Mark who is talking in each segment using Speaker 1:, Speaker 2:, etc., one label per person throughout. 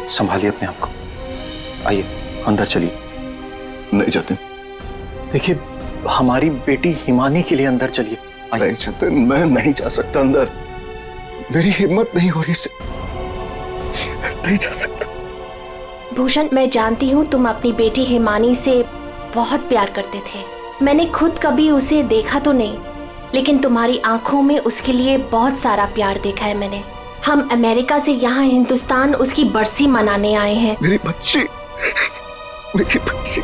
Speaker 1: संभालिए अपने आप को। आइए अंदर चलिए।
Speaker 2: नहीं जतिन।
Speaker 1: देखिए हमारी बेटी हिमानी के लिए अंदर चलिए।
Speaker 2: नहीं जतिन, मैं नहीं जा सकता अंदर। मेरी हिम्मत नहीं हो रही से। नहीं जा सकता।
Speaker 3: भूषण, मैं जानती हूँ तुम अपनी बेटी हिमानी से बहुत प्यार करते थे। मैंने खुद कभी उसे देखा तो नहीं, लेकिन तुम्हारी आंखों में उसके लिए बहुत सारा प्यार देखा है मैंने। हम अमेरिका से यहाँ हिंदुस्तान उसकी बरसी मनाने आए हैं।
Speaker 2: मेरी बच्ची, मेरी बच्ची।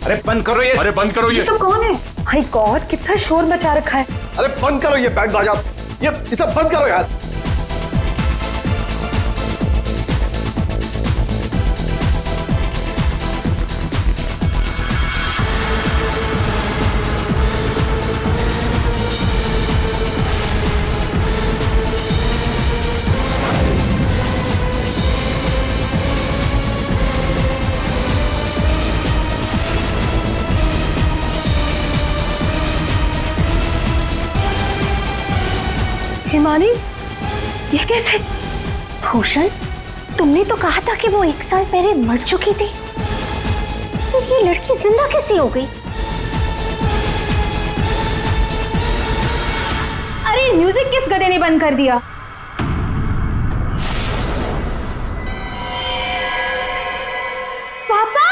Speaker 4: अरे बंद करो ये।
Speaker 5: अरे बंद करो ये।
Speaker 6: सब कौन है? माय गॉड, कितना शोर मचा रखा है।
Speaker 2: अरे बंद करो ये बैंड बाजा। ये सब बंद करो यार।
Speaker 6: हिमानी, यह कैसे?
Speaker 3: भूषण, तुमने तो कहा था कि वो 1 साल पहले मर चुकी थी, तो ये लड़की जिंदा कैसे हो गई?
Speaker 6: अरे म्यूजिक किस गधे ने बंद कर दिया? पापा!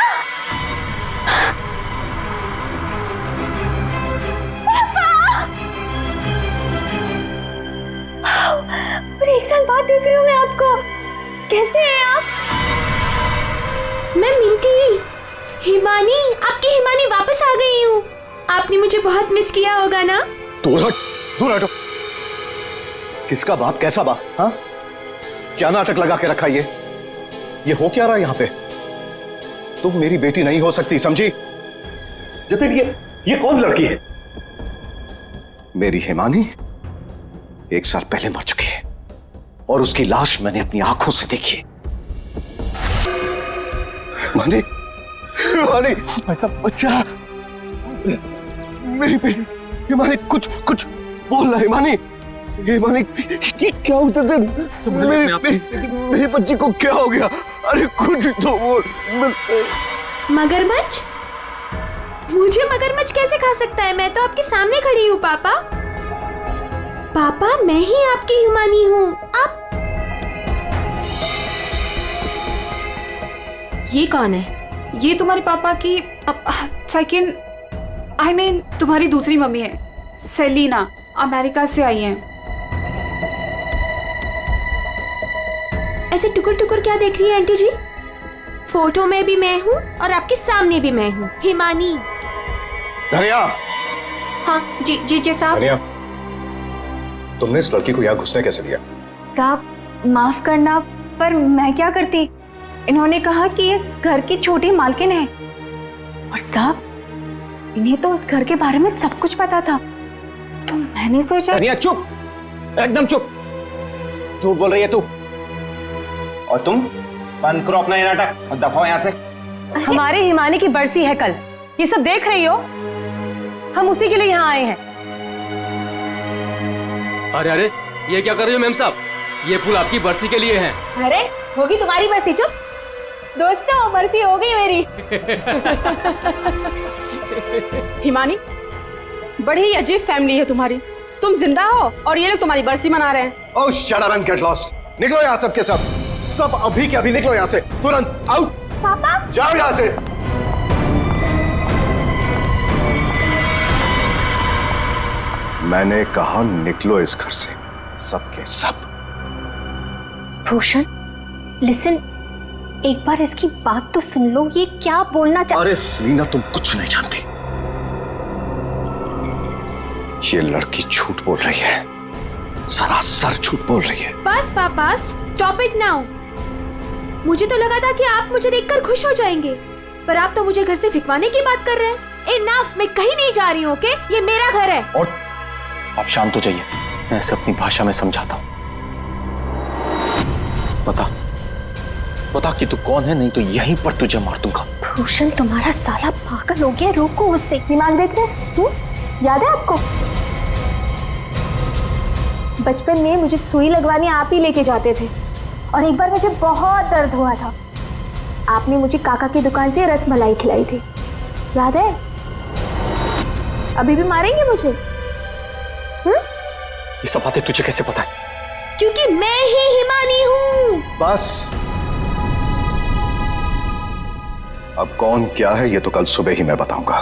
Speaker 6: और 1 साल बाद देख रही हूँ मैं आपको। कैसे हैं आप?
Speaker 3: मैं मिंटी, हिमानी, आपकी हिमानी वापस आ गई हूँ। आपने मुझे बहुत मिस किया होगा ना?
Speaker 2: दूर हट, दूर हटो। किसका बाप, कैसा बाप? हाँ, क्या नाटक लगा के रखा ये हो क्या रहा है यहाँ पे? तुम मेरी बेटी नहीं हो सकती, समझी? जतिन, ये कौन लड़की है? मेरी हिमानी 1 साल पहले मर चुकी है और उसकी लाश मैंने अपनी आंखों से देखी है। हिमानी, हिमानी, ऐसा बच्चा, मेरी बेटी हिमानी, कुछ बोल रहा। हिमानी, हिमानी, ये क्या होता था? मेरी बच्ची को क्या हो गया? अरे कुछ तो बोल।
Speaker 3: मगरमच्छ? मुझे मगरमच्छ कैसे खा सकता है? मैं तो आपके सामने खड़ी हूँ पापा। पापा, मैं ही आपकी हिमानी हूँ। आप
Speaker 6: ये कौन है?
Speaker 7: ये तुम्हारे पापा की सेकंड, आई मीन तुम्हारी दूसरी मम्मी है, सेलिना, अमेरिका से आई हैं।
Speaker 3: ऐसे टुकुर टुकुर क्या देख रही है आंटी जी? फोटो में भी मैं हूँ और आपके सामने भी मैं हूँ, हिमानी।
Speaker 2: धनिया।
Speaker 3: हाँ जी साहब।
Speaker 2: धनिया, तुमने इस लड़की को यहाँ घुसने कैसे दिया?
Speaker 6: साहब माफ करना, पर मैं क्या करती? इन्होंने कहा कि इस घर की छोटी मालकिन है, और साहब इन्हें तो इस घर के बारे में सब कुछ पता था, तो मैंने सोचा।
Speaker 4: धनिया चुप, एकदम चुप। झूठ बोल रही है तू। और तुम बंद करो अपना ये नाटक और दफाओ यहाँ से।
Speaker 6: हमारे हिमानी की बरसी है कल, ये सब देख रही हो? हम उसी के लिए यहाँ आए हैं।
Speaker 5: अरे अरे, ये क्या कर रही हो मैम साहब? ये फूल आपकी बरसी के लिए हैं।
Speaker 6: अरे होगी तुम्हारी बरसी। चुप दोस्तों, बरसी हो गई मेरी।
Speaker 7: हिमानी, बड़ी ही अजीब फैमिली है तुम्हारी। तुम जिंदा हो और ये लोग तुम्हारी बरसी मना रहे हैं।
Speaker 2: Oh, shut up and get lost. निकलो यहाँ सब के सब अभी के अभी निकलो यहाँ से, तुरंत आउट।
Speaker 3: पापा,
Speaker 2: जाओ यहाँ से। मैंने कहा निकलो इस घर से, सब के सब।
Speaker 3: भूषण, लिसन, एक बार इसकी बात तो सुन लो। ये क्या बोलना
Speaker 2: अरे सेलिना, तुम कुछ नहीं जानती। ये लड़की झूठ बोल रही है, सरासर झूठ बोल रही है।
Speaker 3: बस पापा, स्टॉप इट नाउ। मुझे तो लगा था कि आप मुझे देखकर खुश हो जाएंगे, पर आप तो मुझे घर से फिकवाने की बात कर रहे हैं। इनफ, मैं कहीं नहीं जा रही हूँ, ओके? ये मेरा घर है।
Speaker 2: और
Speaker 1: आप शांत हो जाइए, मैं इसे अपनी भाषा में समझाता हूँ। बता, बता कि तू कौन है, नहीं तो यहीं पर तुझे मार दूंगा।
Speaker 3: भूषण तुम्हारा साला पागल हो गया, रोको उससे।
Speaker 6: दिमाग देख रहे हैं? याद है आपको? बचपन में मुझे सुई लगवाने आप ही लेके जाते थे, और एक बार मुझे बहुत दर्द हुआ था, आपने मुझे काका की दुकान से रसमलाई खिलाई थी, याद है? अभी भी मारेंगे मुझे?
Speaker 1: ये सब बातें तुझे कैसे पता है?
Speaker 3: क्योंकि मैं ही हिमानी हूँ।
Speaker 2: बस, अब कौन क्या है ये तो कल सुबह ही मैं बताऊंगा।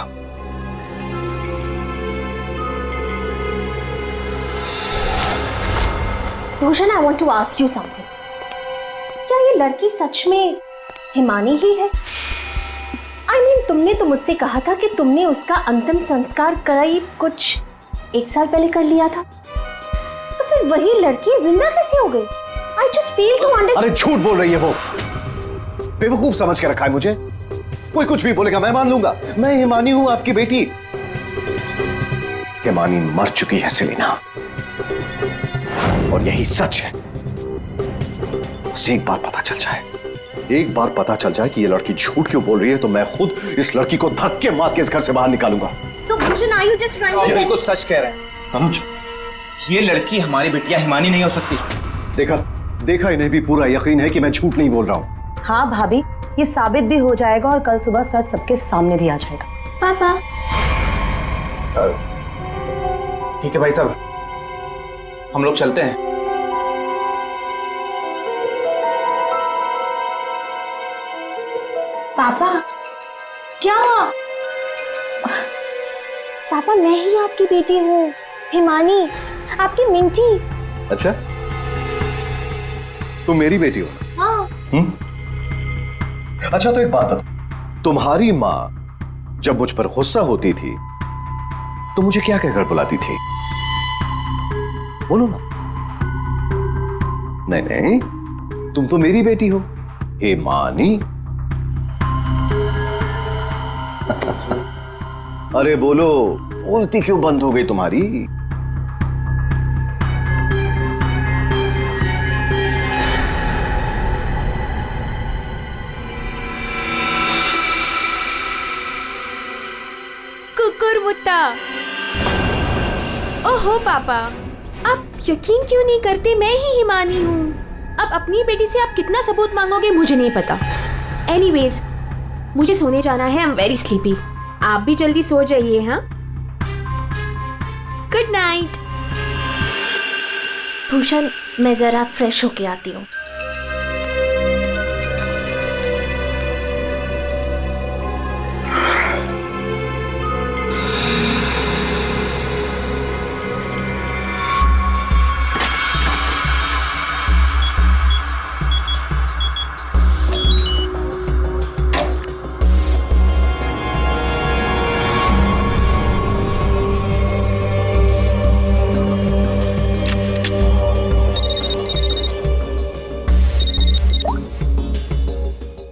Speaker 3: Bhushan, I want to ask you something. क्या ये लड़की सच में हिमानी ही है? I mean, तुमने तो मुझसे कहा था कि तुमने उसका अंतिम संस्कार करीब कुछ 1 साल पहले कर लिया था, तो फिर वही लड़की जिंदा कैसे हो गई? I just fail to understand.
Speaker 2: अरे झूठ बोल रही है वो, बेवकूफ समझ के रखा है मुझे। कोई कुछ भी बोलेगा मैं मान लूंगा। मैं हिमानी हूं, आपकी बेटी। हिमानी मर चुकी है सेलिना, और यही सच है। बस एक बार पता चल जाए, एक बार पता चल जाए कि ये लड़की झूठ क्यों बोल रही है, तो मैं खुद इस लड़की को धक्के मार के इस घर से बाहर निकालूंगा।
Speaker 3: So, Bhushan, are you just trying to?
Speaker 4: ये बिल्कुल सच कह रहे हैं
Speaker 2: तनुज,
Speaker 4: ये लड़की हमारी बिटिया हिमानी नहीं हो सकती।
Speaker 2: देखा इन्हें भी पूरा यकीन है कि मैं झूठ नहीं बोल रहा हूं।
Speaker 8: हाँ भाभी, ये साबित भी हो जाएगा और कल सुबह सच सबके सामने भी आ जाएगा।
Speaker 3: पापा,
Speaker 4: ठीक है भाई साहब, हम लोग चलते हैं।
Speaker 6: पापा, क्या? पापा, मैं ही आपकी बेटी हूँ, हिमानी, आपकी मिंटी।
Speaker 2: अच्छा, तुम मेरी बेटी हो?
Speaker 6: हाँ।
Speaker 2: अच्छा, तो एक बात बता, तुम्हारी माँ जब मुझ पर गुस्सा होती थी तो मुझे क्या कहकर बुलाती थी? बोलो ना। नहीं नहीं, तुम तो मेरी बेटी हो, हिमानी। अरे बोलो, बोलती क्यों बंद हो गई तुम्हारी?
Speaker 6: कुकुरमुत्ता। ओहो पापा, आप यकीन क्यों नहीं करते मैं ही हिमानी हूँ? अब अपनी बेटी से आप कितना सबूत मांगोगे मुझे नहीं पता। एनीवेज, मुझे सोने जाना है, आई एम वेरी स्लीपी। आप भी जल्दी सो जाइए। हाँ, गुड नाइट।
Speaker 3: भूषण, मैं जरा फ्रेश होके आती हूँ।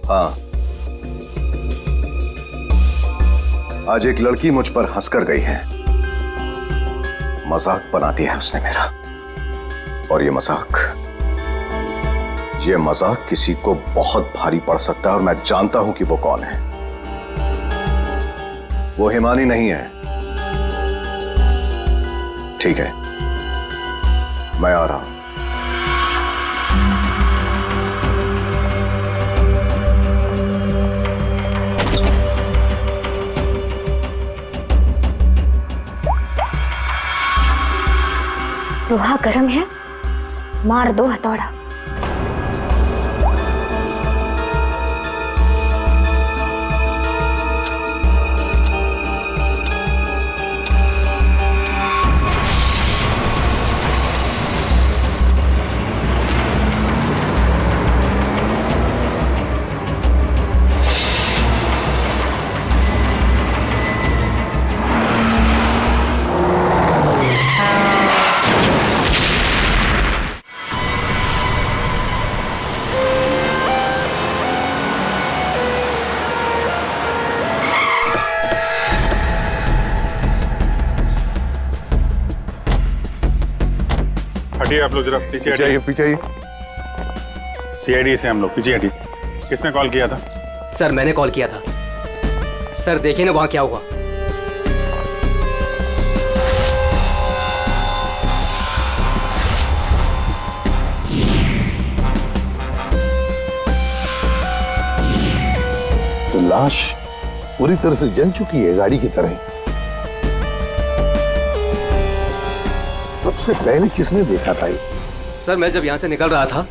Speaker 2: हाँ, आज एक लड़की मुझ पर हंसकर गई है। मजाक बना दिया है उसने मेरा, और ये मजाक किसी को बहुत भारी पड़ सकता है, और मैं जानता हूं कि वो कौन है। वो हिमानी नहीं है। ठीक है, मैं आ रहा हूं।
Speaker 6: लोहा गर्म है, मार दो हथौड़ा।
Speaker 9: हटिए आप लोग, जरा पीछे हटिए।
Speaker 10: पीछे आइए।
Speaker 9: सीआईडी से हम लोग पीछे हटिए। किसने कॉल किया था?
Speaker 5: सर मैंने कॉल किया था। सर देखिए ना वहां क्या हुआ।
Speaker 10: तो लाश पूरी तरह से जल चुकी है, गाड़ी की तरह। सबसे पहले किसने देखा था ये?
Speaker 5: सर मैं जब यहाँ से निकल रहा था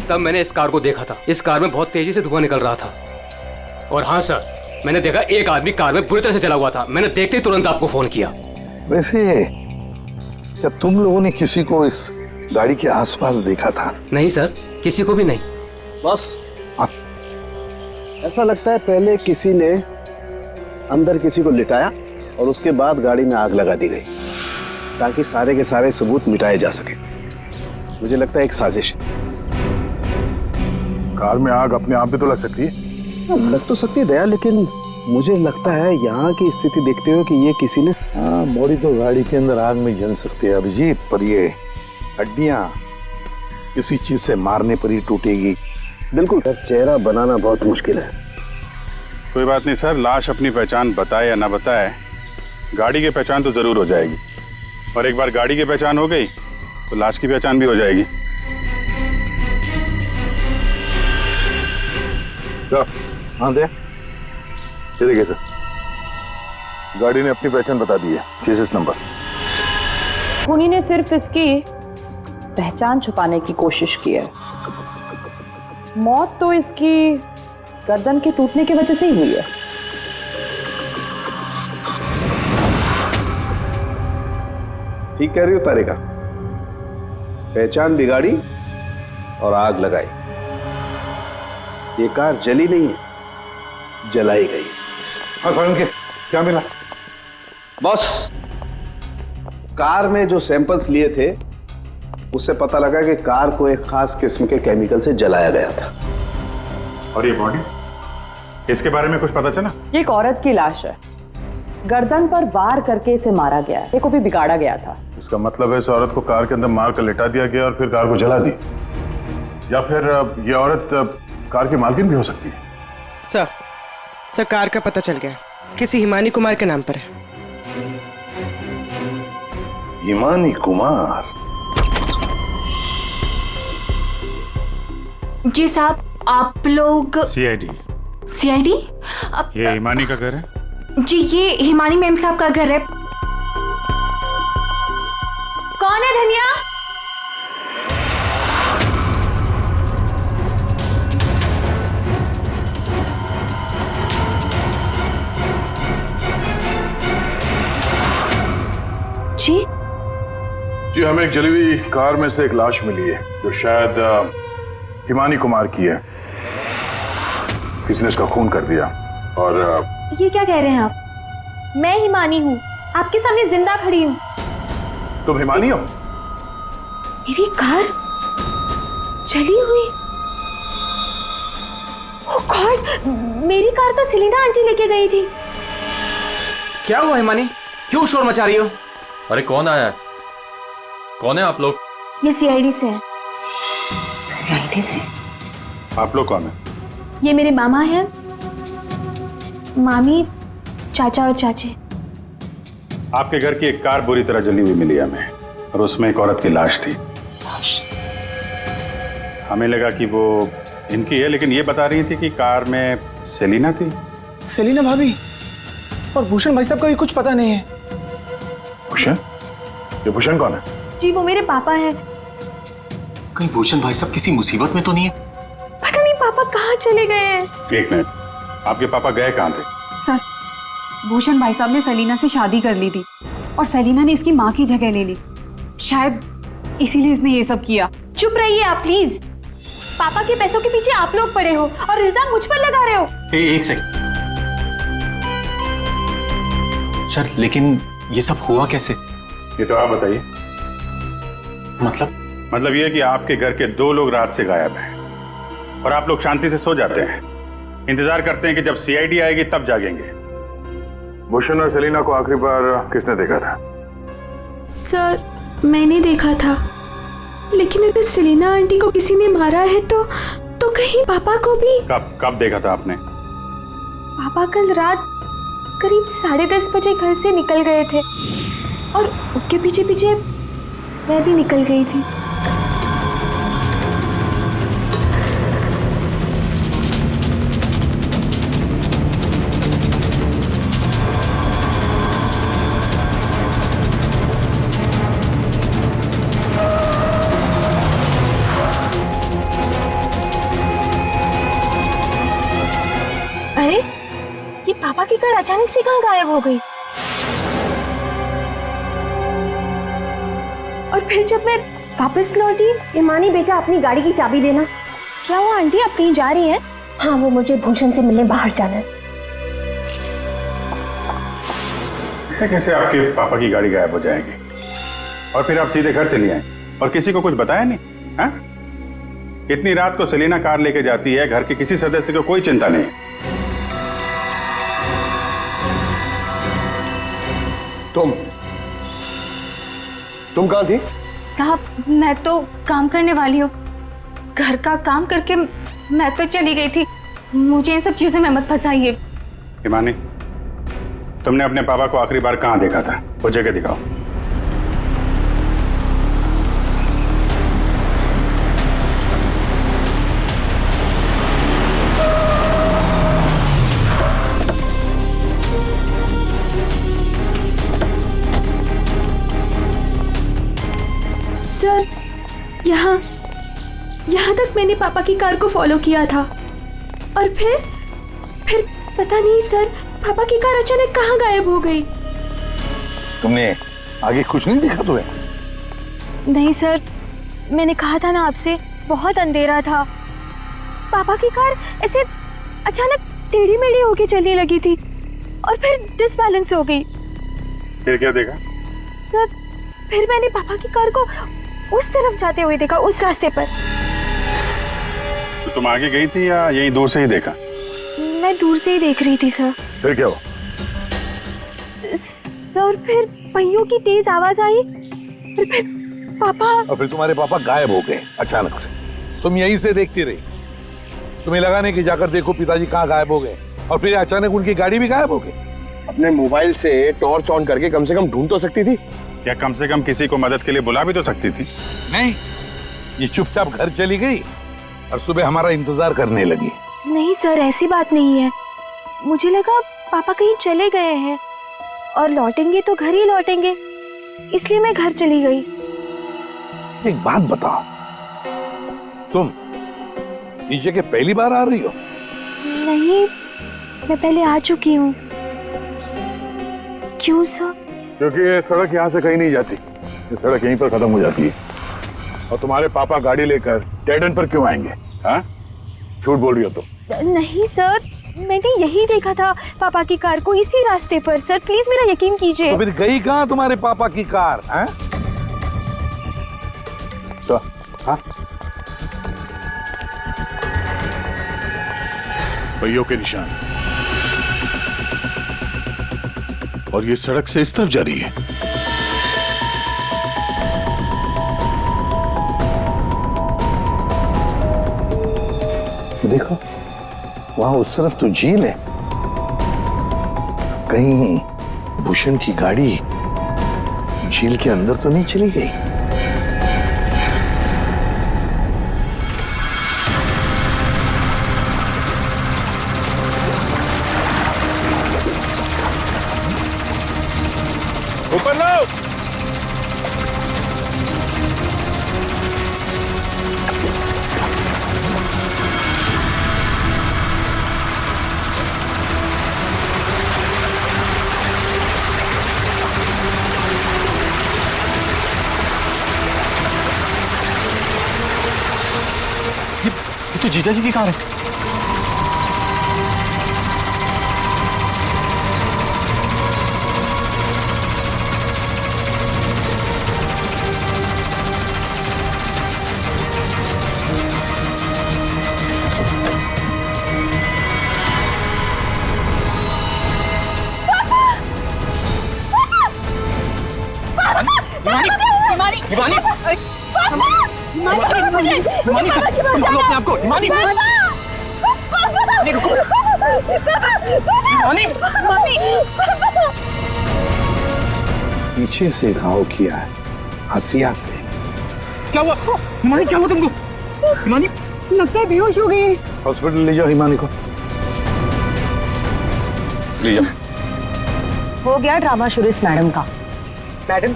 Speaker 5: तब मैंने इस कार को देखा था। इस कार में बहुत तेजी से धुआं निकल रहा था। और हाँ सर, मैंने देखा एक आदमी कार में बुरी तरह से जला हुआ था। मैंने देखते ही तुरंत आपको फोन किया।
Speaker 10: वैसे क्या तुम लोगों ने किसी को इस गाड़ी के आसपास देखा था?
Speaker 5: नहीं सर, किसी को भी नहीं।
Speaker 11: बस ऐसा लगता है पहले किसी ने अंदर किसी को लिटाया और उसके बाद गाड़ी में आग लगा दी गई ताकि सारे के सारे सबूत मिटाए जा सके। मुझे लगता है एक साजिश है।
Speaker 10: कार में आग अपने आप भी तो लग सकती है।
Speaker 11: लग तो सकती है दया, लेकिन मुझे लगता है यहाँ की स्थिति देखते हुए कि ये किसी ने
Speaker 10: हाँ, बॉडी तो गाड़ी के अंदर आग में जल सकती है अभिजीत, पर ये हड्डियां किसी चीज से मारने पर ही टूटेगी।
Speaker 11: बिल्कुल सर, चेहरा बनाना बहुत मुश्किल है।
Speaker 9: कोई बात नहीं सर, लाश अपनी पहचान बताए या ना बताए, गाड़ी की पहचान तो जरूर हो जाएगी। और एक बार गाड़ी की पहचान हो गई तो लाश की पहचान भी हो जाएगी।
Speaker 10: हाँ दे, ये देखिए सर, गाड़ी ने अपनी पहचान बता दी है, चेसिस नंबर।
Speaker 8: उन्हीं ने सिर्फ इसकी पहचान छुपाने की कोशिश की है। मौत तो इसकी गर्दन के टूटने की वजह से ही हुई है।
Speaker 11: ठीक कह रही हो तारिका, पहचान बिगाड़ी और आग लगाई। ये कार जली नहीं है, जलाई गई।
Speaker 10: क्या मिला?
Speaker 11: बॉस, कार में जो सैंपल्स लिए थे उससे पता लगा कि कार को एक खास किस्म के केमिकल से जलाया गया था।
Speaker 9: और ये बॉडी, इसके बारे में कुछ पता चला?
Speaker 8: ये एक औरत की लाश है, गर्दन पर वार करके इसे मारा गया है। को भी बिगाड़ा गया था।
Speaker 9: इसका मतलब है इस औरत को कार के अंदर मार कर लिटा दिया गया और फिर कार को जला दी, या फिर ये औरत कार की मालकिन भी हो सकती है।
Speaker 12: सर कार का पता चल गया, किसी हिमानी कुमार के नाम पर है।
Speaker 10: हिमानी कुमार?
Speaker 3: जी साहब, आप लोग
Speaker 9: सीआईडी।
Speaker 3: सीआईडी?
Speaker 9: ये हिमानी का घर है?
Speaker 3: जी, ये हिमानी मैम साहब का घर है।
Speaker 6: कौन है धनिया?
Speaker 3: जी
Speaker 10: जी, हमें एक जली हुई कार में से एक लाश मिली है जो शायद हिमानी कुमार की है। किसी ने इसका खून कर दिया। और
Speaker 6: ये क्या कह रहे हैं आप? मैं हिमानी हूँ, आपके सामने जिंदा खड़ी हूँ।
Speaker 10: तुम हिमानी हो?
Speaker 6: मेरी कार जली हुई? ओह गॉड, मेरी कार तो सेलिना आंटी लेके गई थी।
Speaker 4: क्या हुआ हिमानी, क्यों शोर मचा रही हो?
Speaker 5: अरे कौन आया है? कौन है आप लोग?
Speaker 6: ये सीआईडी से है।
Speaker 8: सीआईडी से?
Speaker 9: आप लोग कौन है?
Speaker 6: ये मेरे मामा हैं, मामी, चाचा और चाची।
Speaker 9: आपके घर की एक कार बुरी तरह जली हुई मिली हमें, और उसमें एक औरत की लाश थी। हमें लगा कि वो इनकी है, लेकिन ये बता रही थी कि कार में सेलिना थी।
Speaker 1: सेलिना भाभी और भूषण भाई साहब का भी कुछ पता नहीं है।
Speaker 10: भूषण? ये भूषण कौन है?
Speaker 6: जी वो मेरे पापा हैं।
Speaker 1: कहीं भूषण भाई साहब किसी मुसीबत में तो नहीं है?
Speaker 6: पता नहीं पापा कहाँ चले गए हैं।
Speaker 9: एक मिनट, आपके पापा गए कहाँ थे?
Speaker 7: सर, भूषण भाई साहब ने सेलिना से शादी कर ली थी और सेलिना ने इसकी माँ की जगह ले ली। शायद इसीलिए इसने ये सब किया।
Speaker 6: चुप रहिए आप प्लीज। पापा के पैसों के पीछे आप लोग पड़े हो और इल्जाम मुझ पर लगा रहे हो।
Speaker 1: एक सेकंड सर, लेकिन ये सब हुआ कैसे?
Speaker 9: ये तो आप बताइए। मतलब ये कि आपके घर के 2 लोग रात से गायब हैं और आप लोग शांति से सो जाते हैं, इंतजार करते हैं कि जब सीआईडी आएगी तब जागेंगे।
Speaker 10: भूषण और सेलिना को आखिरी बार किसने देखा था?
Speaker 6: सर मैंने देखा था, लेकिन अगर सेलिना आंटी को किसी ने मारा है तो कहीं पापा को भी।
Speaker 9: कब देखा था आपने?
Speaker 6: पापा कल रात करीब 10:30 बजे घर से निकल गए थे और उनके पीछे पीछे मैं भी निकल गई थी। अरे ये पापा की कार अचानक से कहाँ गायब हो गई? और फिर जब मैं वापस लौटी,
Speaker 3: हिमानी बेटा अपनी गाड़ी की चाबी देना।
Speaker 6: क्या हुआ आंटी, आप कहीं जा रही हैं?
Speaker 3: हाँ, वो मुझे भूषण से मिलने बाहर जाना है।
Speaker 9: ऐसे कैसे आपके पापा की गाड़ी गायब हो जाएगी और फिर आप सीधे घर चली आए और किसी को कुछ बताया नहीं? हाँ? इतनी रात को सेलिना कार लेके जाती है, घर के किसी सदस्य को कोई चिंता नहीं।
Speaker 2: तुम कहाँ थी?
Speaker 6: साहब, मैं तो काम करने वाली हूँ। घर का काम करके मैं तो चली गई थी। मुझे इन सब चीजों में मत फंसाइए।
Speaker 9: हिमानी, तुमने अपने पापा को आखिरी बार कहाँ देखा था? वो जगह दिखाओ।
Speaker 6: सर, यहाँ तक मैंने पापा की कार को फॉलो किया था और फिर पता नहीं सर, पापा की कार अचानक कहाँ गायब हो गई।
Speaker 10: तुमने आगे कुछ नहीं देखा तुम्हें?
Speaker 6: नहीं सर, मैंने कहा था ना आपसे, बहुत अंधेरा था। पापा की कार ऐसे अचानक टेढ़ी मेढ़ी होके चलने लगी थी और फिर डिसबैलेंस हो गई।
Speaker 9: फिर क्या देखा?
Speaker 6: सर, फिर मैंने पापा की कार को उस तरफ जाते हुए देखा, उस रास्ते पर।
Speaker 9: तो तुम आगे गई थी या यही दूर से ही देखा?
Speaker 6: मैं दूर से ही देख रही थी सर।
Speaker 10: फिर क्या हुआ?
Speaker 6: सर, फिर पहियों की तेज आवाज आई और फिर पापा।
Speaker 10: और फिर तुम्हारे पापा गायब हो गए अचानक से। तुम यहीं से देखती रही, तुम्हें लगा नहीं कि जाकर देखो पिताजी कहाँ गायब हो गए, और फिर अचानक उनकी गाड़ी भी गायब हो गई।
Speaker 2: अपने मोबाइल से टॉर्च ऑन करके कम से कम ढूंढ तो सकती थी।
Speaker 9: क्या कम से कम किसी को मदद के लिए बुला भी तो सकती थी?
Speaker 10: नहीं, ये चुपचाप घर चली गई और सुबह हमारा इंतजार करने लगी।
Speaker 6: नहीं सर, ऐसी बात नहीं है। मुझे लगा पापा कहीं चले गए हैं और लौटेंगे तो घर ही लौटेंगे, इसलिए मैं घर चली गई।
Speaker 10: एक बात बताओ, तुम इस जगह पहली बार आ रही हो?
Speaker 6: नहीं, मैं पहले आ चुकी हूँ। क्यों सर?
Speaker 10: क्योंकि ये सड़क यहाँ से कहीं नहीं जाती, ये सड़क यहीं पर खत्म हो जाती है। और तुम्हारे पापा गाड़ी लेकर डेड एंड पर क्यों आएंगे? हाँ, झूठ बोल रही हो तुम।
Speaker 6: नहीं सर, मैंने यही देखा था पापा की कार को, इसी रास्ते पर। सर प्लीज मेरा यकीन कीजिए।
Speaker 10: तो फिर गई कहाँ तुम्हारे पापा की कार? हैं? तो हाँ,
Speaker 9: पहियों के निशान, और ये सड़क से इस तरफ जा रही है।
Speaker 11: देखो, वहां उस तरफ तो झील है। कहीं भूषण की गाड़ी झील के अंदर तो नहीं चली गई?
Speaker 9: ऊपर लो।
Speaker 1: ये तो जीजा जी की कार है।
Speaker 4: हिमानी संभालो अपने आप को। हिमानी रुको। हिमानी
Speaker 11: पीछे से घाव किया है, हसिया से।
Speaker 4: क्या हुआ हिमानी? क्या हुआ तुमको? हिमानी
Speaker 7: लगता है बेहोश हो गई।
Speaker 10: हॉस्पिटल ले जाओ हिमानी को, ले जाओ।
Speaker 8: हो गया ड्रामा शुरू इस मैडम का।
Speaker 12: मैडम,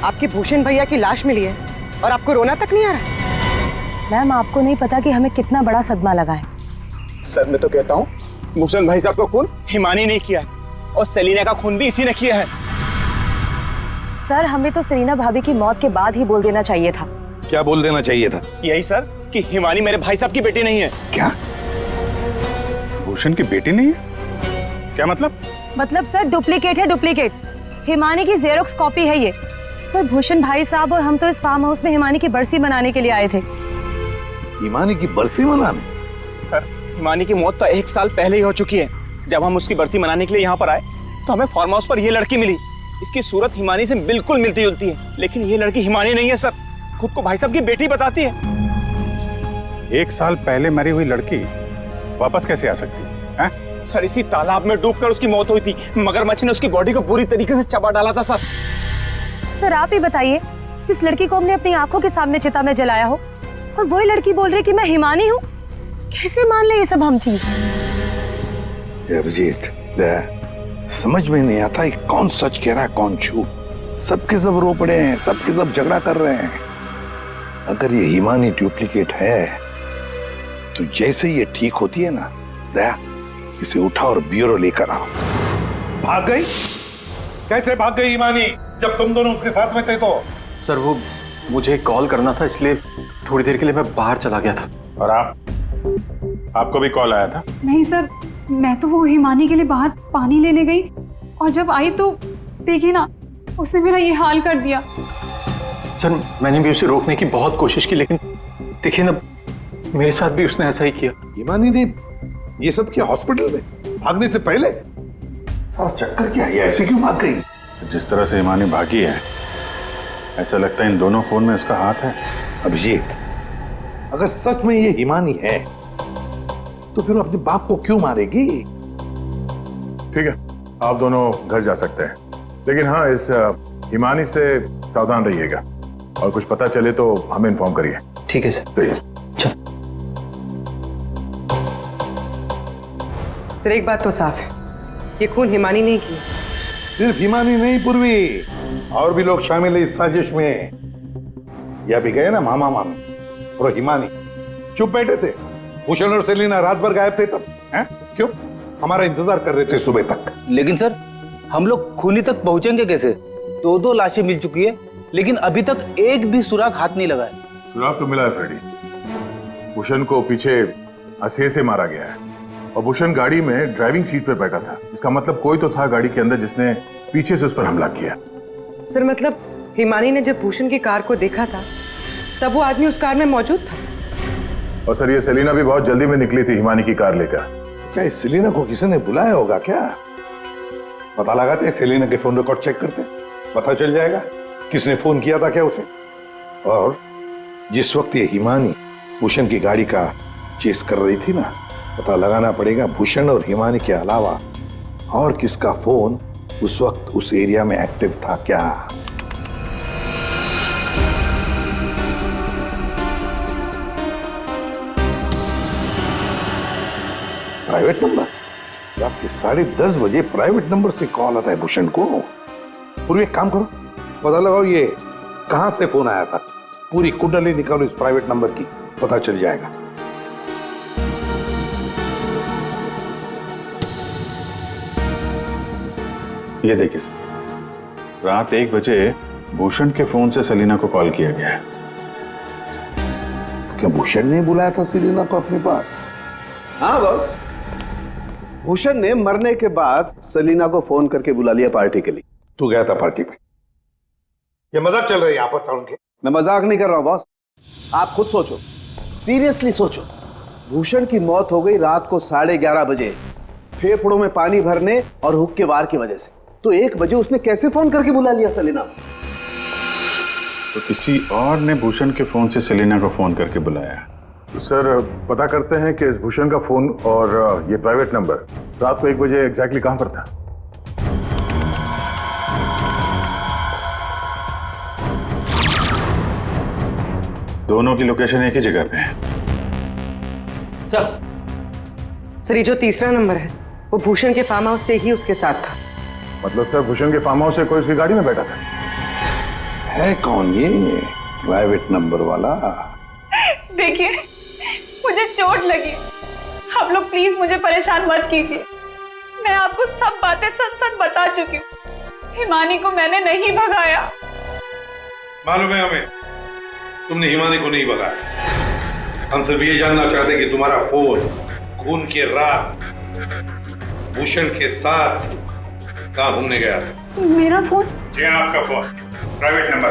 Speaker 12: आपकी भूषण भैया की लाश मिली है और आपको रोना तक नहीं आ रहा है?
Speaker 8: मैम, आपको नहीं पता कि हमें कितना बड़ा सदमा लगा है।
Speaker 4: सर मैं तो कहता हूँ भूषण भाई साहब का खून हिमानी ने किया है और सेलिना का खून भी इसी ने किया है।
Speaker 8: सर, हमें तो सेलिना भाभी की मौत के बाद ही बोल देना चाहिए था।
Speaker 10: क्या बोल देना चाहिए था?
Speaker 4: यही सर कि हिमानी मेरे भाई साहब की बेटी नहीं है।
Speaker 10: क्या भूषण की बेटी नहीं है? क्या मतलब?
Speaker 8: मतलब सर डुप्लीकेट है, डुप्लीकेट। हिमानी की जेरोक्स कॉपी है ये। सर, भूषण भाई साहब और हम तो इस फार्म हाउस में हिमानी की बरसी मनाने के लिए आए थे।
Speaker 10: हिमानी की बरसी मनाने?
Speaker 4: सर, हिमानी की मौत तो 1 साल पहले ही हो चुकी है। जब हम उसकी बरसी मनाने के लिए यहाँ पर आए तो हमें फार्म हाउस पर ये लड़की मिली। इसकी सूरत हिमानी से बिल्कुल मिलती जुलती है, लेकिन ये लड़की हिमानी नहीं है सर। खुद को भाई साहब की बेटी बताती है।
Speaker 9: 1 साल पहले मरी हुई लड़की वापस कैसे आ सकती है?
Speaker 4: सर, इसी तालाब में डूबकर उसकी मौत हुई थी। मगरमच्छ ने उसकी बॉडी को पूरी तरीके से चबा डाला था सर।
Speaker 8: सर, आप ही बताइए, जिस लड़की को हमने अपनी आंखों के सामने चिता में जलाया हो और वही लड़की बोल रही कि मैं हिमानी हूँ, कैसे मान ले ये सब हम चीज?
Speaker 11: अभिजीत, समझ में नहीं आता कि कौन सच कह रहा है कौन झूठ। सबके सब रो पड़े हैं, सबके सब झगड़ा कर रहे हैं। अगर ये हिमानी डुप्लीकेट है तो जैसे ये ठीक होती है ना, दया इसे उठा और ब्यूरो लेकर आओ।
Speaker 10: भाग गई? कैसे भाग गई हिमानी जब तुम दोनों उसके साथ में थे? तो
Speaker 1: सर वो मुझे कॉल करना था, इसलिए थोड़ी देर के लिए मैं बाहर चला गया था।
Speaker 9: और आपको भी कॉल आया था?
Speaker 7: नहीं सर, मैं तो वो हिमानी के लिए बाहर पानी लेने गई और जब आई तो देखिए ना, उसने मेरा ये हाल कर दिया।
Speaker 1: सर मैंने भी उसे रोकने की बहुत कोशिश की, लेकिन देखिए ना, मेरे साथ भी उसने ऐसा ही किया।
Speaker 10: हिमानी ने ये सब किया हॉस्पिटल में भागने से पहले? सारा चक्कर क्या है? ऐसे क्यों भाग गई? जिस तरह से हिमानी भागी है, ऐसा लगता है इन दोनों खून में इसका हाथ है।
Speaker 11: अभिजीत, अगर सच में ये हिमानी है तो फिर वो अपने बाप को क्यों मारेगी?
Speaker 10: ठीक है, आप दोनों घर जा सकते हैं, लेकिन हाँ, इस हिमानी से सावधान रहिएगा और कुछ पता चले तो हमें इन्फॉर्म करिए।
Speaker 1: ठीक है सर।
Speaker 10: प्लीज।
Speaker 12: सर, एक बात तो साफ है, ये खून हिमानी ने किया।
Speaker 11: सिर्फ हिमानी नहीं पूर्वी, और भी लोग शामिल है इस साजिश में। यह भी गए ना मामा मामी और हिमानी चुप बैठे थे। भूषण और सेलिना रात भर गायब थे तब, हैं? क्यों? हमारा इंतजार कर रहे थे सुबह तक।
Speaker 13: लेकिन सर, हम लोग खूनी तक पहुंचेंगे कैसे? 2 लाशें मिल चुकी है, लेकिन अभी तक एक भी सुराग हाथ नहीं लगा है।
Speaker 10: सुराग तो मिला है फ्रेडी। भूषण को पीछे असे से मारा गया है और भूषण गाड़ी में ड्राइविंग सीट पे बैठा था। इसका मतलब कोई तो था गाड़ी के अंदर जिसने पीछे से उस पर हमला किया।
Speaker 12: सर, मतलब हिमानी ने जब भूषण की कार को देखा था तब वो आदमी उस कार में मौजूद था।
Speaker 10: और सर, ये सेलिना भी बहुत जल्दी में निकली थी हिमानी की कार लेकर।
Speaker 11: तो क्या इस सेलिना को किसी ने बुलाया होगा क्या? पता लगाते हैं, सेलिना के फोन रिकॉर्ड चेक करते, पता चल जाएगा किसने फोन किया था क्या उसे। और जिस वक्त ये हिमानी भूषण की गाड़ी का चेस कर रही थी ना, पता लगाना पड़ेगा भूषण और हिमानी के अलावा और किसका फोन उस वक्त उस एरिया में एक्टिव था क्या। Private number? रात के 10:30 बजे प्राइवेट नंबर से कॉल आता है भूषण को। पूरी एक काम करो, पता लगाओ ये कहां से फोन आया था। पूरी कुंडली निकालो इस प्राइवेट नंबर की, पता चल जाएगा।
Speaker 9: ये देखिए सर, रात 1 बजे भूषण के फोन से सेलिना को कॉल किया गया है।
Speaker 11: तो क्या भूषण ने बुलाया था सेलिना को अपने पास?
Speaker 2: हाँ बॉस, भूषण ने मरने के बाद सेलिना को फोन करके बुला लिया पार्टी के लिए।
Speaker 11: तू गया था पार्टी में? ये मजाक चल रही है यहाँ पर था उनके?
Speaker 2: मैं मजाक नहीं कर रहा हूं बॉस, आप खुद सोचो, सीरियसली सोचो। भूषण की मौत हो गई रात को 11:30 बजे, फेफड़ों में पानी भरने और हुक्के वार की वजह से। तो 1 बजे उसने कैसे फोन करके बुला लिया सेलिना?
Speaker 9: तो किसी और ने भूषण के फोन से सेलिना को फोन करके बुलाया।
Speaker 10: सर पता करते हैं कि इस भूषण का फोन और ये प्राइवेट नंबर रात को 1 बजे एग्जैक्टली कहां पर था?
Speaker 9: दोनों की लोकेशन एक ही जगह पे है।
Speaker 12: सर ये जो तीसरा नंबर है वो भूषण के फार्म हाउस से ही उसके साथ था।
Speaker 10: मतलब सर भूषण के फार्म हाउस से कोई उसकी गाड़ी में बैठा था?
Speaker 11: है कौन ये प्राइवेट नंबर वाला?
Speaker 6: देखिए मुझे चोट लगी, आप लोग प्लीज मुझे परेशान मत कीजिए। मैं आपको सब बातें सच सच बता चुकी हूँ। हिमानी को मैंने नहीं भगाया।
Speaker 10: मालूम है हमें तुमने हिमानी को नहीं भगाया। हम सिर्फ ये जानना चाहते हैं कि तुम्हारा फोन खून की रात भूषण के साथ कहाँ घूमने गया था?
Speaker 6: मेरा फोन?
Speaker 9: जी आपका फोन प्राइवेट नंबर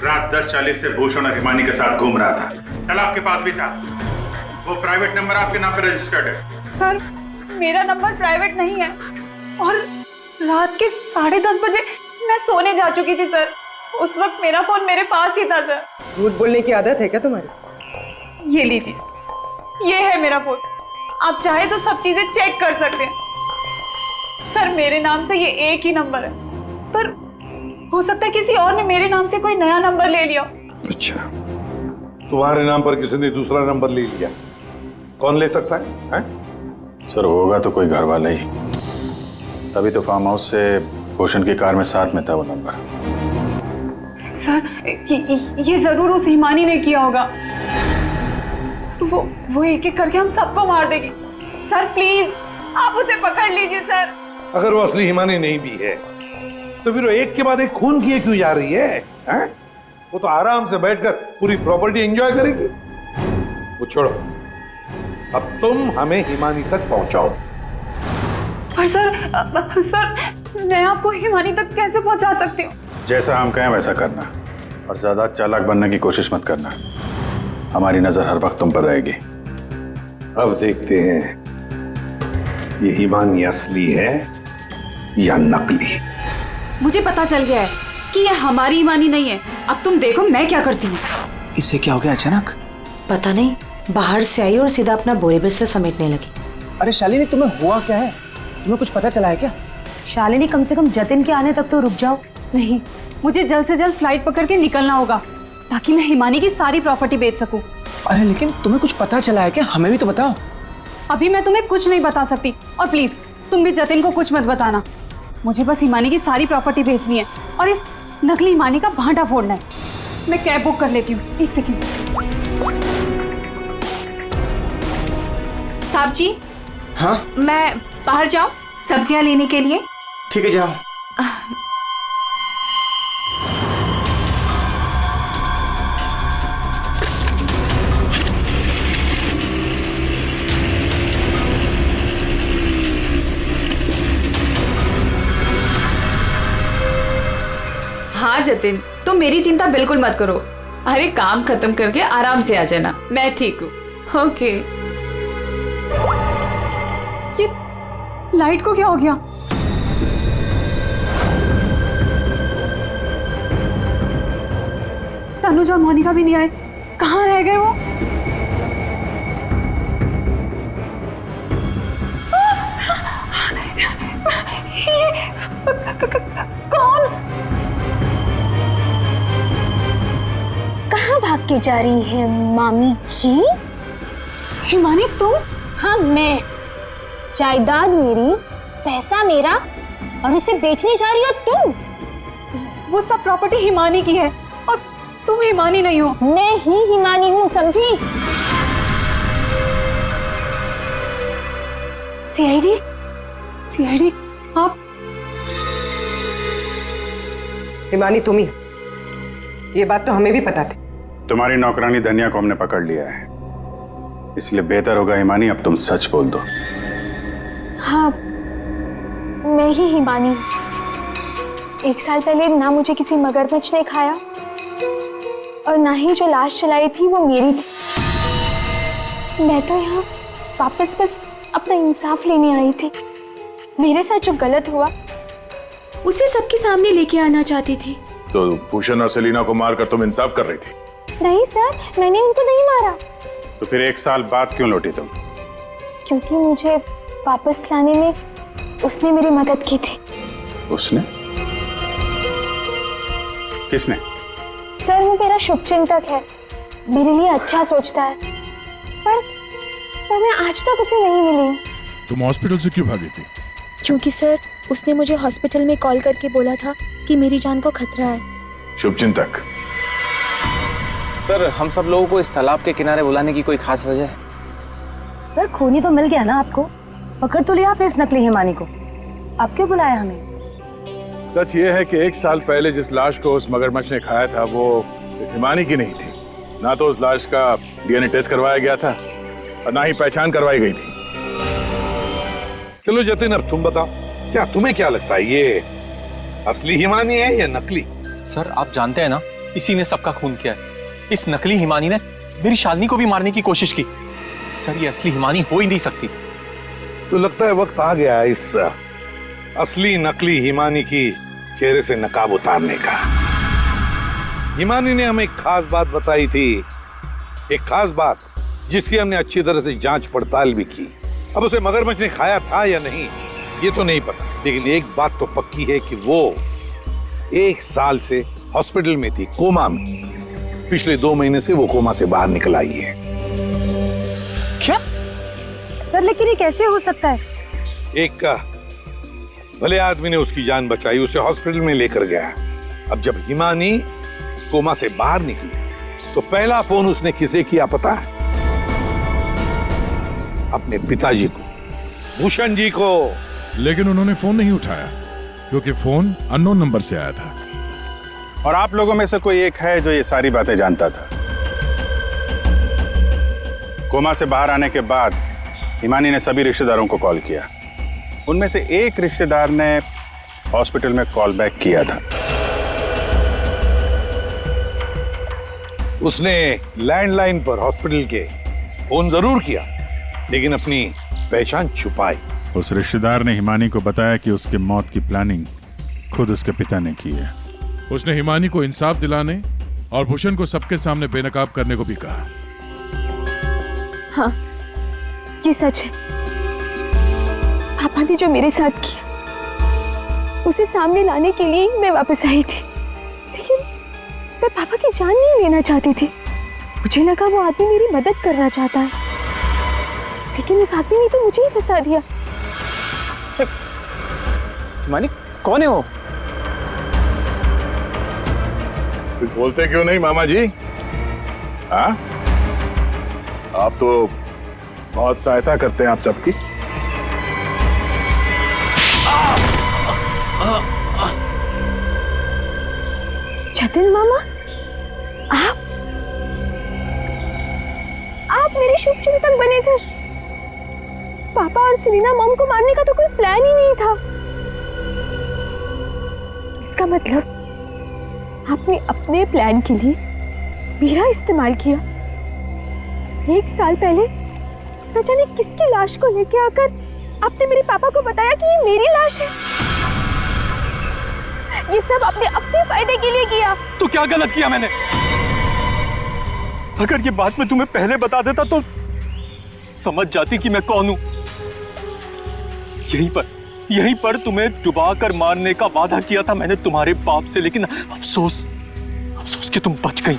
Speaker 9: रात 10:40 से भूषण और हिमानी के साथ घूम रहा था। कल आपके पास भी था। वो प्राइवेट नंबर आपके नाम पर रजिस्टर्ड है।
Speaker 6: सर मेरा नंबर प्राइवेट नहीं है और रात के 10:30 बजे मैं सोने जा चुकी थी सर। उस वक्त मेरा फोन मेरे पास ही था सर।
Speaker 12: झूठ बोलने की आदत है क्या तुम्हारी?
Speaker 6: ये लीजिए, ये है मेरा फोन। आप चाहे तो सब चीजें चेक कर सकते हैं। सर मेरे नाम से ये एक ही नंबर है, पर हो सकता है किसी और ने मेरे नाम से कोई नया नंबर ले लिया।
Speaker 10: अच्छा, तुम्हारे नाम पर किसी ने दूसरा नंबर ले लिया? कौन ले सकता है?
Speaker 9: सर होगा तो कोई घर वाला ही। तभी तो फार्म हाउस से भूषण की कार में साथ में था वो नंबर।
Speaker 6: सर ये जरूर उस हिमानी ने किया होगा। वो एक एक करके हम सबको मार देगी। सर प्लीज आप उसे पकड़ लीजिए सर।
Speaker 10: अगर वो असली हिमानी नहीं भी है तो फिर वो एक के बाद एक खून किए क्यों जा रही है? वो तो आराम से बैठकर पूरी प्रॉपर्टी एंजॉय करेगी। वो छोड़ो, अब तुम हमें हिमानी तक पहुंचाओ।
Speaker 6: पर सर मैं आपको हिमानी तक कैसे पहुंचा सकती हूँ?
Speaker 9: जैसा हम कहें वैसा करना और ज्यादा चालाक बनने की कोशिश मत करना। हमारी नजर हर वक्त तुम पर रहेगी।
Speaker 10: अब देखते हैं ये हिमानी असली है या नकली।
Speaker 7: मुझे पता चल गया है कि ये हमारी हिमानी नहीं है। अब तुम देखो मैं क्या करती हूँ।
Speaker 4: इससे क्या हो गया अचानक?
Speaker 14: पता नहीं, बाहर से आई और सीधा अपना बोरे बिस्तर समेटने लगी।
Speaker 4: अरे शालिनी तुम्हें हुआ क्या है? तुम्हें कुछ पता चला है क्या?
Speaker 6: शालिनी कम से कम जतिन के आने तक तो रुक जाओ।
Speaker 7: नहीं, मुझे जल्द से जल्द फ्लाइट पकड़ के निकलना होगा ताकि मैं हिमानी की सारी प्रॉपर्टी बेच सकूं।
Speaker 4: अरे लेकिन तुम्हें कुछ पता चला है क्या? हमें भी तो बताओ।
Speaker 7: अभी मैं तुम्हें कुछ नहीं बता सकती और प्लीज तुम भी जतिन को कुछ मत बताना। मुझे बस हिमानी की सारी प्रॉपर्टी बेचनी है और इस नकली हिमानी का भांटा फोड़ना है। मैं कैब बुक कर लेती हूँ, 1 सेकेंड।
Speaker 6: साहब जी।
Speaker 4: हाँ
Speaker 6: मैं बाहर जाऊं सब्जियां लेने के लिए?
Speaker 4: ठीक है जाओ।
Speaker 7: हाँ जतिन, तुम मेरी चिंता बिल्कुल मत करो। अरे काम खत्म करके आराम से आ जाना, मैं ठीक हूँ। ओके। ये लाइट को क्या हो गया? तनुज और मोनिका भी नहीं आए, कहाँ रह गए वो? कौन?
Speaker 15: कहाँ भाग के जा रही है मामी जी?
Speaker 7: हिमानी तुम?
Speaker 15: हाँ मैं। जायदाद मेरी, पैसा मेरा और इसे बेचने जा रही हो तुम?
Speaker 7: वो सब प्रॉपर्टी हिमानी की है और तुम हिमानी नहीं हो।
Speaker 15: मैं ही हिमानी हूँ, समझी?
Speaker 7: सीआईडी? सीआईडी आप?
Speaker 12: हिमानी तुम ही, ये बात तो हमें भी पता थी।
Speaker 9: तुम्हारी नौकरानी धनिया को हमने पकड़ लिया है, इसलिए बेहतर होगा हिमानी अब तुम सच बोल दो।
Speaker 15: हाँ मैं ही हिमानी हूँ। 1 साल पहले ना मुझे किसी मगरमच्छ ने खाया और ना ही जो लाश चलाई थी वो मेरी थी। मैं तो यहाँ वापस बस अपना इंसाफ लेने आई थी। मेरे साथ जो गलत हुआ उसे सबके सामने लेके आना चाहती थी।
Speaker 10: तो भूषण और सेलिना को मारकर तुम इंसाफ कर रही थी?
Speaker 15: नहीं सर, मैंने उनको नहीं मारा।
Speaker 9: तो फिर 1 साल बाद क्यों लौटी तुम?
Speaker 15: क्योंकि मुझे वापस लाने में उसने मेरी मदद की थी।
Speaker 9: उसने? किसने?
Speaker 15: सर वो मेरा शुभचिंतक है, मेरे लिए अच्छा सोचता है, पर मैं आज तक उसे नहीं मिली हूँ।
Speaker 10: तुम हॉस्पिटल से क्यों भागी थी?
Speaker 15: क्योंकि सर उसने मुझे हॉस्पिटल में कॉल करके बोला था कि मेरी जान को खतरा है।
Speaker 10: शुभचिंतक।
Speaker 4: सर हम सब लोगों को इस तालाब के किनारे बुलाने की कोई खास वजह है?
Speaker 8: सर खूनी तो मिल गया ना आपको, पकड़ तो लिया आपने इस नकली हिमानी को, आप क्यों बुलाया हमें?
Speaker 10: सच ये है कि 1 साल पहले जिस लाश को उस मगरमच्छ ने खाया था वो इस हिमानी की नहीं थी। ना तो उस लाश का डीएनए टेस्ट करवाया गया था और ना ही पहचान करवाई गई थी।
Speaker 16: चलो जतिन, अब तुम बताओ, क्या तुम्हें क्या लगता है, ये असली हिमानी है या नकली?
Speaker 1: सर आप जानते हैं ना, इसी ने सबका खून किया है। इस नकली हिमानी ने मेरी शालिनी को भी मारने की कोशिश की। सर ये असली हिमानी हो ही नहीं सकती।
Speaker 16: तो लगता है वक्त आ गया है इस असली नकली हिमानी की चेहरे से नकाब उतारने का। हिमानी ने हमें एक खास बात बताई थी, एक खास बात जिसकी हमने अच्छी तरह से जांच पड़ताल भी की। अब उसे मगरमच्छ ने खाया था या नहीं ये तो नहीं पता, लेकिन एक बात तो पक्की है कि वो 1 साल से हॉस्पिटल में थी, कोमा में। पिछले 2 महीने से वो कोमा से बाहर निकल आई है।
Speaker 8: क्या? सर लेकिन ये कैसे हो सकता है?
Speaker 16: एक भले आदमी ने उसकी जान बचाई, उसे हॉस्पिटल में लेकर गया। अब जब हिमानी कोमा से बाहर निकली तो पहला फोन उसने किसे किया पता है? अपने पिताजी को, भूषण जी को।
Speaker 10: लेकिन उन्होंने फोन नहीं उठाया क्योंकि फोन अननोन नंबर से आया था।
Speaker 9: और आप लोगों में से कोई एक है जो ये सारी बातें जानता था। कोमा से बाहर आने के बाद हिमानी ने सभी रिश्तेदारों को कॉल किया। उनमें से एक रिश्तेदार ने हॉस्पिटल में कॉल बैक किया था।
Speaker 16: उसने लैंडलाइन पर हॉस्पिटल के फोन जरूर किया, लेकिन अपनी पहचान छुपाई।
Speaker 10: उस रिश्तेदार ने हिमानी को बताया कि उसके मौत की प्लानिंग खुद उसके पिता ने की है। उसने हिमानी को इंसाफ दिलाने और भूषण को सबके सामने बेनकाब करने को भी कहा।
Speaker 15: हाँ ये सच है, पापा ने जो मेरे साथ किया उसे सामने लाने के लिए मैं वापस आई थी, लेकिन मैं पापा की जान नहीं लेना चाहती थी। मुझे लगा वो आदमी मेरी मदद करना चाहता है, लेकिन उस आदमी ने तो मुझे ही फंसा दिया।
Speaker 4: हिमानी कौन है वो?
Speaker 10: कुछ बोलते क्यों नहीं मामा जी? हाँ, आप तो बहुत सहायता करते हैं आप सबकी।
Speaker 15: जतिन मामा, आप मेरे शुभचिंतक बने थे। पापा और सेलिना मॉम को मारने का तो कोई प्लान ही नहीं था। इसका मतलब आपने अपने प्लान के लिए मेरा इस्तेमाल किया। 1 साल पहले न जाने किसकी लाश को लेके आकर आपने मेरे पापा को बताया कि ये मेरी लाश है। ये सब आपने अपने फायदे के लिए किया।
Speaker 1: तो क्या गलत किया मैंने? अगर ये बात मैं तुम्हें पहले बता देता तो समझ जाती कि मैं कौन हूं। यहीं पर तुम्हें डुबा कर मारने का वादा किया था मैंने तुम्हारे बाप से, लेकिन अफसोस कि तुम बच गई।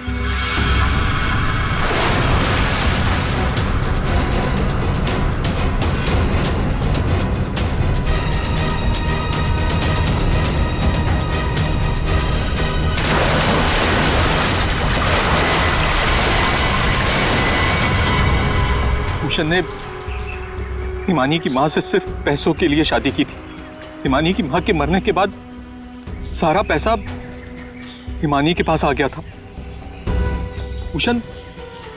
Speaker 1: भूषण ने हिमानी की मां से सिर्फ पैसों के लिए शादी की थी। हिमानी की मां के मरने के बाद सारा पैसा हिमानी के पास आ गया था। भूषण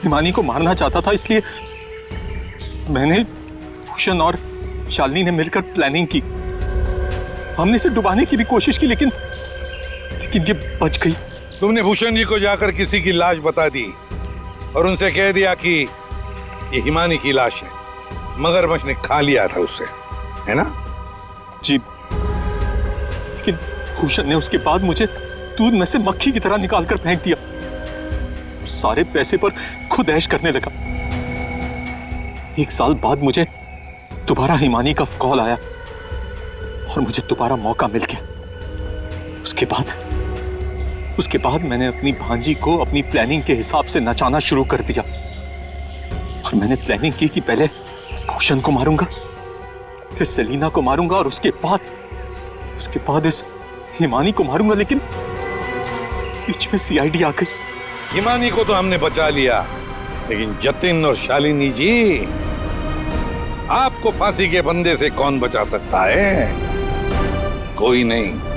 Speaker 1: हिमानी को मारना चाहता था, इसलिए मैंने, भूषण और शालिनी ने मिलकर प्लानिंग की। हमने इसे डुबाने की भी कोशिश की, लेकिन ये बच गई।
Speaker 16: तुमने भूषण जी को जाकर किसी की लाश बता दी और उनसे कह दिया कि ये हिमानी की लाश है, मगरमच्छ ने खा लिया था उससे, है ना?
Speaker 1: जी, लेकिन भूषण ने उसके बाद मुझे दूध में से मक्खी की तरह निकाल कर फेंक दिया। सारे पैसे पर खुद ऐश करने लगा। 1 साल बाद मुझे दोबारा हिमानी का कॉल आया और मुझे दोबारा मौका मिल गया। उसके बाद मैंने अपनी भांजी को अपनी प्लानिंग के हिसाब से नचाना शुरू कर दिया। और मैंने प्लानिंग की कि पहले भूषण को मारूंगा, फिर सेलिना को मारूंगा और उसके बाद इस हिमानी को मारूंगा। लेकिन बीच में सीआईडी आ गई।
Speaker 16: हिमानी को तो हमने बचा लिया, लेकिन जतिन और शालिनी जी, आपको फांसी के फंदे से कौन बचा सकता है? कोई नहीं।